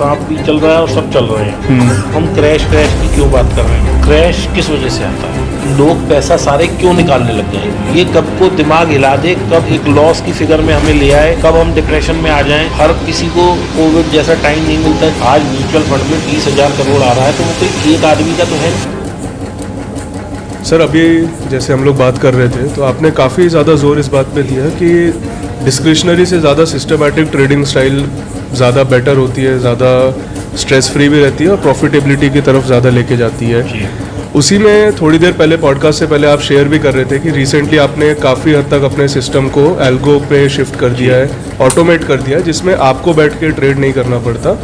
आप भी चल रहा है और सब चल रहे हैं। हम क्रैश की क्यों बात कर रहे हैं? क्रैश किस वजह से आता है? लोग पैसा सारे क्यों निकालने लग गए? ये कब को दिमाग हिला दे, कब एक लॉस की फिगर में हमें ले आए, कब हम डिप्रेशन में आ जाएं। हर किसी को कोविड जैसा टाइम नहीं मिलता है। आज म्यूचुअल फंड में 20,000 करोड़ आ रहा है, तो वो कोई एक आदमी का तो है। सर, अभी जैसे हम लोग बात कर रहे थे तो आपने काफ़ी ज़्यादा जोर इस बात पे दिया कि डिस्क्रिशनरी से ज़्यादा सिस्टमैटिक ट्रेडिंग स्टाइल ज़्यादा बेटर होती है, ज़्यादा स्ट्रेस फ्री भी रहती है और प्रॉफिटेबिलिटी की तरफ ज़्यादा लेके जाती है। उसी में थोड़ी देर पहले पॉडकास्ट से पहले आप शेयर भी कर रहे थे कि रिसेंटली आपने काफ़ी हद तक अपने सिस्टम को एल्गो पे शिफ्ट कर दिया है, ऑटोमेट कर दिया है, जिसमें आपको बैठ के ट्रेड नहीं करना पड़ता,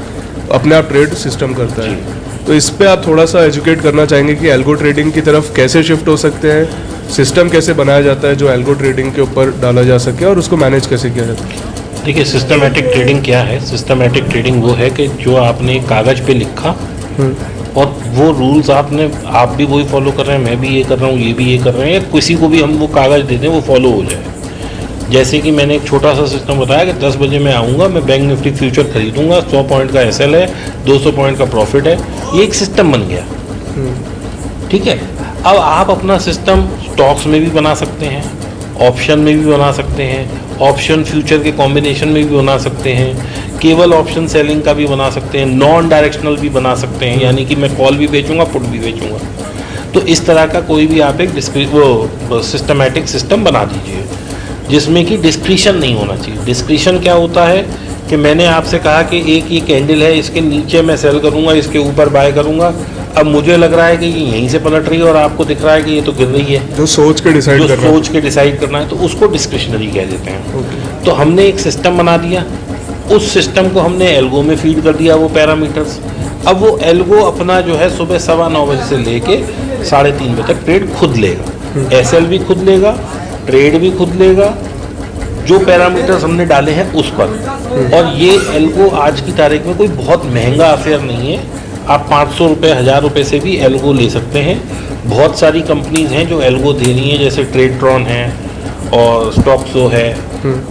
अपने आप ट्रेड सिस्टम करता है। तो इस पे आप थोड़ा सा एजुकेट करना चाहेंगे कि एल्गो ट्रेडिंग की तरफ कैसे शिफ्ट हो सकते हैं, सिस्टम कैसे बनाया जाता है जो एल्गो ट्रेडिंग के ऊपर डाला जा सके और उसको मैनेज कैसे किया जाता है? देखिए, सिस्टमैटिक ट्रेडिंग क्या है? सिस्टमैटिक ट्रेडिंग वो है कि जो आपने कागज़ पे लिखा और वो रूल्स आप भी वही फॉलो कर रहे हैं, मैं भी ये कर रहा हूँ, ये भी ये कर रहे हैं, किसी को भी हम वो कागज़ दे दें वो फॉलो हो जाए। जैसे कि मैंने एक छोटा सा सिस्टम बताया कि 10 बजे मैं आऊँगा, मैं बैंक निफ्टी फ्यूचर खरीदूंगा, 100 पॉइंट का एसएल है, 200 पॉइंट का प्रॉफिट है, ये एक सिस्टम बन गया। ठीक है। अब आप अपना सिस्टम स्टॉक्स में भी बना सकते हैं, ऑप्शन में भी बना सकते हैं, ऑप्शन फ्यूचर के कॉम्बिनेशन में भी बना सकते हैं, केवल ऑप्शन सेलिंग का भी बना सकते हैं, नॉन डायरेक्शनल भी बना सकते हैं, यानी कि मैं कॉल भी बेचूंगा, पुट भी बेचूंगा। तो इस तरह का कोई भी आप एक सिस्टमैटिक सिस्टम बना दीजिए जिसमें कि डिस्क्रिशन नहीं होना चाहिए। डिस्क्रिशन क्या होता है कि मैंने आपसे कहा कि एक ये कैंडल है, इसके नीचे मैं सेल करूंगा, इसके ऊपर बाय करूंगा। अब मुझे लग रहा है कि ये यहीं से पलट रही है और आपको दिख रहा है कि ये तो गिर रही है। जो सोच के डिसाइड करना है तो उसको डिस्क्रिशनरी कह देते हैं। तो हमने एक सिस्टम बना दिया, उस सिस्टम को हमने एल्गो में फीड कर दिया वो पैरामीटर्स। अब वो एल्गो अपना जो है सुबह 9:15 बजे से लेके 3:30 बजे तक ट्रेड खुद लेगा, एसएल भी खुद लेगा, ट्रेड भी खुद लेगा, जो पैरामीटर्स हमने डाले हैं उस पर। और ये एल्गो आज की तारीख में कोई बहुत महंगा अफेयर नहीं है। आप 500 रुपये, 1000 रुपये से भी एल्गो ले सकते हैं। बहुत सारी कंपनीज हैं जो एल्गो दे रही हैं, जैसे ट्रेडट्रॉन है और स्टॉक्सो है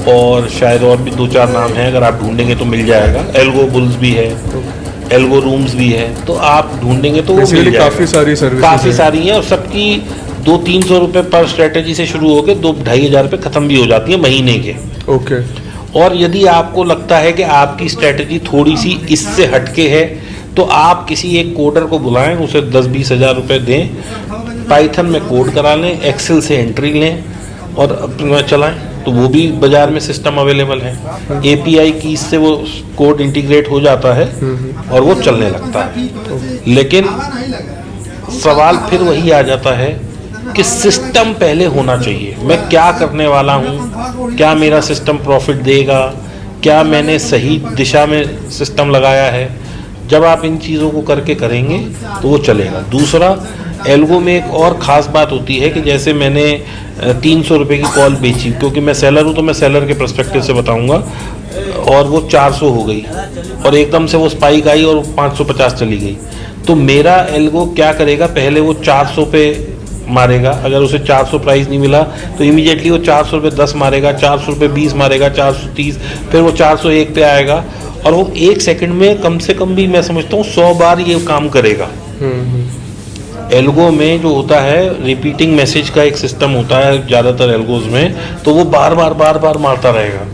और शायद और भी 2-4 नाम हैं, अगर आप ढूंढेंगे तो मिल जाएगा। एल्गो बुल्स भी है, एल्गो रूम्स भी है, तो आप ढूंढेंगे तो वो मिल जाएगा। काफ़ी सारी हैं और सबकी 200-300 रुपये पर स्ट्रेटेजी से शुरू होकर 2-2,500 रुपये ख़त्म भी हो जाती है महीने के। ओके। और यदि आपको लगता है कि आपकी स्ट्रेटेजी थोड़ी सी इससे हटके है तो आप किसी एक कोडर को बुलाएं, उसे 10-20 हज़ार रुपये दें, पाइथन में कोड करा लें, एक्सेल से एंट्री लें और अपना चलाएं, तो वो भी बाज़ार में सिस्टम अवेलेबल है। एपीआई की से वो कोड इंटीग्रेट हो जाता है और वो चलने लगता है। लेकिन सवाल फिर वही आ जाता है कि सिस्टम पहले होना चाहिए। मैं क्या करने वाला हूँ, क्या मेरा सिस्टम प्रॉफिट देगा, क्या मैंने सही दिशा में सिस्टम लगाया है। जब आप इन चीज़ों को करके करेंगे तो वो चलेगा। दूसरा, एल्गो में एक और ख़ास बात होती है कि जैसे मैंने 300 रुपये की कॉल बेची, क्योंकि मैं सेलर हूँ तो मैं सेलर के पर्सपेक्टिव से बताऊँगा, और वो 400 हो गई और एकदम से वो स्पाइक आई और 550 चली गई, तो मेरा एल्गो क्या करेगा, पहले वो 400 पे मारेगा। अगर उसे 400 प्राइस नहीं मिला तो इमीडिएटली वो 400 रुपये 10 मारेगा, 400 रुपये 20 मारेगा, 430, फिर वो 401 पे आएगा और वो 1 सेकंड में कम से कम भी मैं समझता हूँ 100 बार ये काम करेगा। एल्गो में जो होता है रिपीटिंग मैसेज का एक सिस्टम होता है ज़्यादातर एल्गोज में, तो वो बार बार मारता रहेगा।